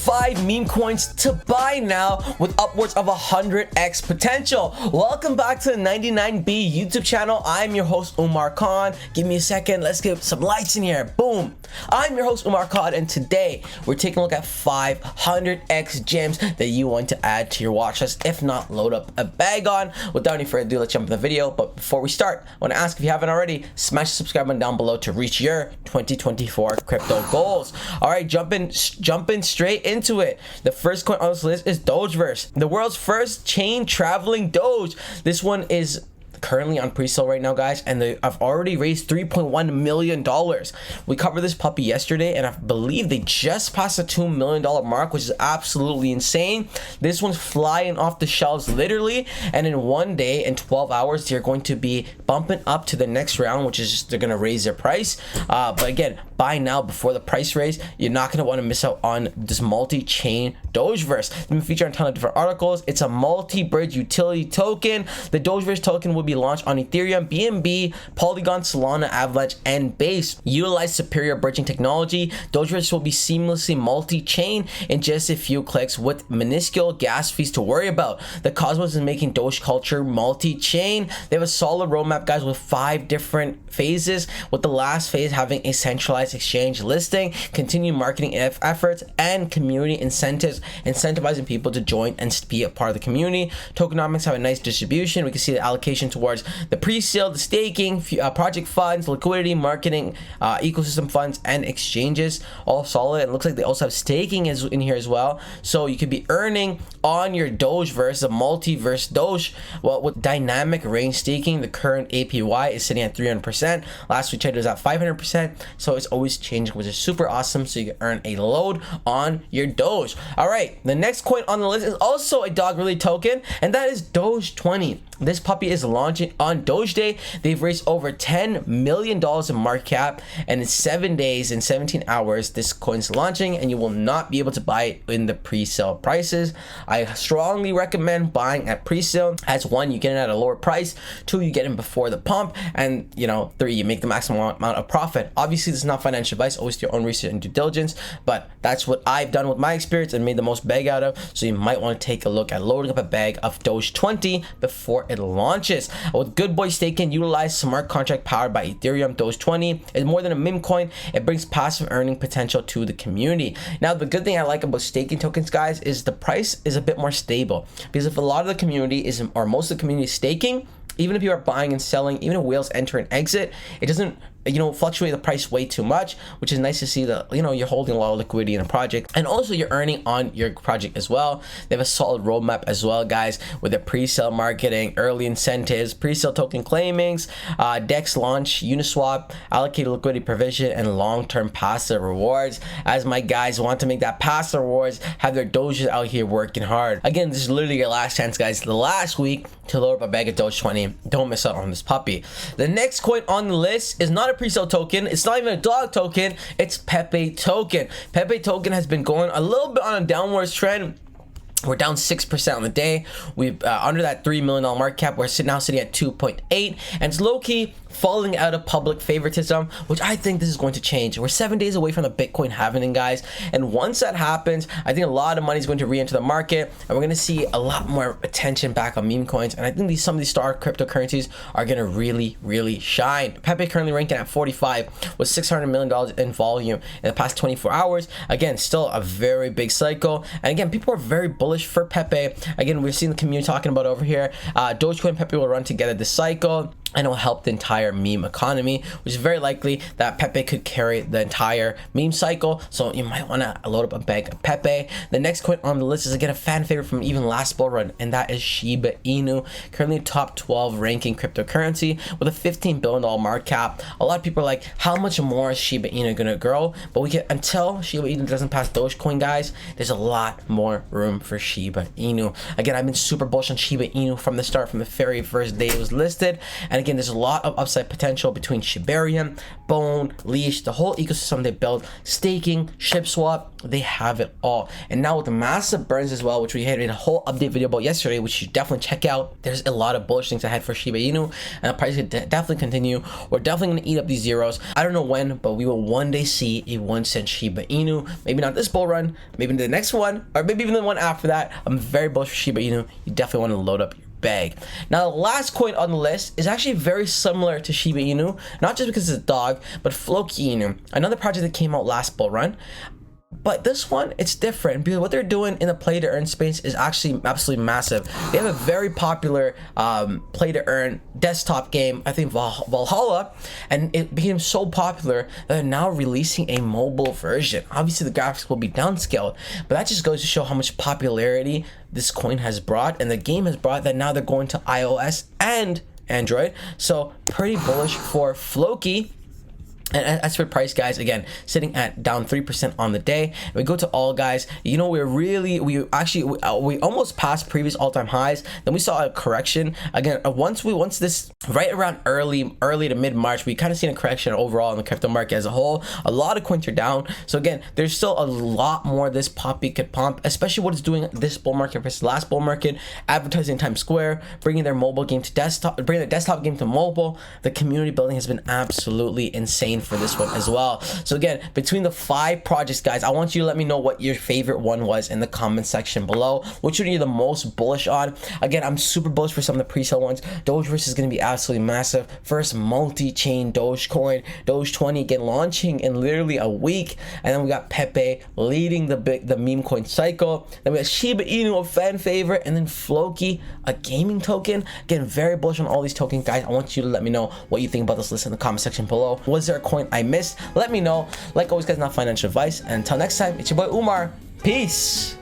5 meme coins to buy now with upwards of 100x potential. Welcome back to the 99B YouTube channel. I'm your host Umar Khan. Give me a second, let's get some lights in here. Boom. I'm your host Umar Khan, and today we're taking a look at 500x gems that you want to add to your watch list. If not, load up a bag on. Without any further ado, let's jump in the video. But before we start, I want to ask, if you haven't already, smash the subscribe button down below to reach your 2024 crypto goals. All right, jumping straight into it. The first coin on this list is DOGEVERSE, the world's first chain traveling Doge. This one is currently on pre-sale right now, guys, and I've already raised $3.1 million. We covered this puppy yesterday, and I believe they just passed the $2 million mark, which is absolutely insane. This one's flying off the shelves literally, and in one day, in 12 hours, they're going to be bumping up to the next round, which is they're going to raise their price. But again, buy now before the price raise. You're not going to want to miss out on this multi-chain DOGEVERSE. It's been featured on a ton of different articles. It's a multi-bridge utility token. The DOGEVERSE token will be launched on Ethereum, BNB, Polygon, Solana, Avalanche, and Base. Utilize superior bridging technology. DOGEVERSE will be seamlessly multi-chain in just a few clicks with minuscule gas fees to worry about. The Cosmos is making Doge culture multi-chain. They have a solid roadmap, guys, with 5 different phases, with the last phase having a centralized exchange listing, continued marketing efforts, and community incentives, incentivizing people to join and be a part of the community. Tokenomics have a nice distribution. We can see the allocation towards the pre-sale, the staking, project funds, liquidity, marketing, ecosystem funds, and exchanges, all solid. It looks like they also have staking in here as well, so you could be earning on your DOGEVERSE, the multiverse Doge. Well, with dynamic range staking, the current APY is sitting at 300%. Last we checked, it was at 500%, so it's always changing, which is super awesome. So you can earn a load on your Doge. All right, the next coin on the list is also a dog relay token, and that is Doge20. This puppy is launching on Doge Day. They've raised over $10 million in market cap, and in 7 days and 17 hours, this coin's launching, and you will not be able to buy it in the pre-sale prices. I strongly recommend buying at pre-sale, as 1, you get it at a lower price, 2, you get in before the pump, and 3, you make the maximum amount of profit. Obviously, this is not financial advice. Always do your own research and due diligence, but that's what I've done with my experience and made the most bag out of. So you might want to take a look at loading up a bag of Doge20 before it launches. With good boy staking, utilize smart contract powered by Ethereum. Doge20 is more than a meme coin. It brings passive earning potential to the community. Now, the good thing I like about staking tokens, guys, is the price is a bit more stable, because if a lot of the community is, or most of the community is staking, even if you are buying and selling, even if whales enter and exit, it doesn't fluctuate the price way too much, which is nice to see that you're holding a lot of liquidity in a project, and also you're earning on your project as well. They have a solid roadmap as well, guys, with their pre-sale marketing, early incentives, pre-sale token claimings, DEX launch, Uniswap, allocated liquidity provision, and long-term passive rewards. As my guys want to make that passive rewards, have their Doges out here working hard. Again, this is literally your last chance, guys, the last week to load up a bag of Doge20. Don't miss out on this puppy. The next coin on the list is not a pre-sale token. It's not even a dog token. It's Pepe token. Pepe token has been going a little bit on a downwards trend. We're down 6% on the day. We've under that $3 million market cap. We're now sitting at 2.8, and it's low-key falling out of public favoritism, which I think this is going to change. We're 7 days away from the Bitcoin halving, guys, and once that happens, I think a lot of money is going to re-enter the market, and we're going to see a lot more attention back on meme coins. And I think some of these star cryptocurrencies are going to really shine. Pepe currently ranking at 45 with $600 million in volume in the past 24 hours. Again, still a very big cycle, and again, people are very bullish for Pepe. Again, we're seeing the community talking about over here. Dogecoin and Pepe will run together this cycle, and it will help the entire meme economy, which is very likely that Pepe could carry the entire meme cycle. So you might want to load up a bag of Pepe. The next coin on the list is again a fan favorite from even last bull run, and that is Shiba Inu, currently top 12 ranking cryptocurrency with a $15 billion market cap. A lot of people are like, how much more is Shiba Inu gonna grow? But we get, until Shiba Inu doesn't pass Dogecoin, guys, there's a lot more room for Shiba Inu. Again, I've been super bullish on Shiba Inu from the start, from the very first day it was listed, and And again, there's a lot of upside potential between Shibarium, Bone, Leash, the whole ecosystem they build, staking, ship swap, they have it all. And now with the massive burns as well, which we had in a whole update video about yesterday, which you should definitely check out. There's a lot of bullish things ahead for Shiba Inu, and the price could definitely continue. We're definitely going to eat up these zeros. I don't know when, but we will one day see a 1 cent Shiba Inu. Maybe not this bull run, maybe the next one, or maybe even the one after that. I'm very bullish for Shiba Inu. You definitely want to load up your bag. Now, the last coin on the list is actually very similar to Shiba Inu, not just because it's a dog, but Floki Inu, another project that came out last bull run. But this one, it's different because what they're doing in the play to earn space is actually absolutely massive. They have a very popular play to earn desktop game, I think Valhalla, and it became so popular that they're now releasing a mobile version. Obviously, the graphics will be downscaled, but that just goes to show how much popularity this coin has brought and the game has brought, that now they're going to iOS and Android. So pretty bullish for Floki. And as for price, guys, again, sitting at down 3% on the day. And we go to all, guys, you know, we almost passed previous all-time highs. Then we saw a correction again. Once this right around early to mid-March, we kind of seen a correction overall in the crypto market as a whole. A lot of coins are down. So again, there's still a lot more this poppy could pump, especially what it's doing this bull market versus last bull market. Advertising Times Square, bringing their mobile game to desktop, bringing their desktop game to mobile. The community building has been absolutely insane for this one as well. So again, between the 5 projects, guys, I want you to let me know what your favorite one was in the comment section below. Which one are you the most bullish on? Again, I'm super bullish for some of the pre-sale ones. Dogeverse is going to be absolutely massive. First, Multichain Dogecoin, Doge 20 again launching in literally a week, and then we got Pepe leading the meme coin cycle. Then we got Shiba Inu, a fan favorite, and then Floki, a gaming token. Again, very bullish on all these tokens, guys. I want you to let me know what you think about this list in the comment section below. Was there a coin I missed? Let me know. Like always, guys, not financial advice. And until next time, it's your boy Umar. Peace.